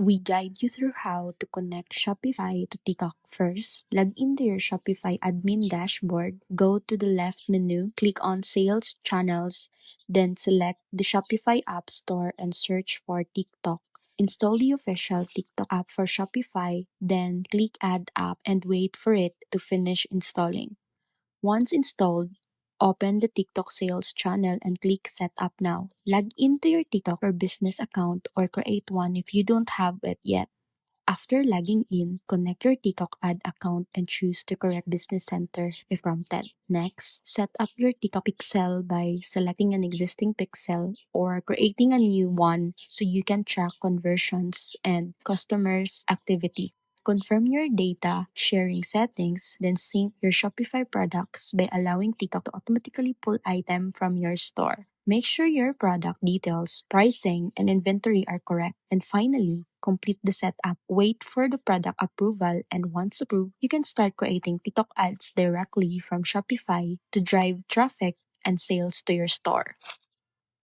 We guide you through how to connect Shopify to TikTok first. Log into your Shopify admin dashboard, go to the left menu, click on Sales Channels, then select the Shopify App Store and search for TikTok. Install the official TikTok app for Shopify, then click Add App and wait for it to finish installing. Once installed, open the TikTok sales channel and click Set Up Now. Log into your TikTok or business account or create one if you don't have it yet. After logging in, connect your TikTok ad account and choose the correct business center if prompted. Next, set up your TikTok pixel by selecting an existing pixel or creating a new one so you can track conversions and customers' activity. Confirm your data sharing settings, then sync your Shopify products by allowing TikTok to automatically pull item from your store. Make sure your product details, pricing, and inventory are correct. And finally, complete the setup. Wait for the product approval, and once approved, you can start creating TikTok ads directly from Shopify to drive traffic and sales to your store.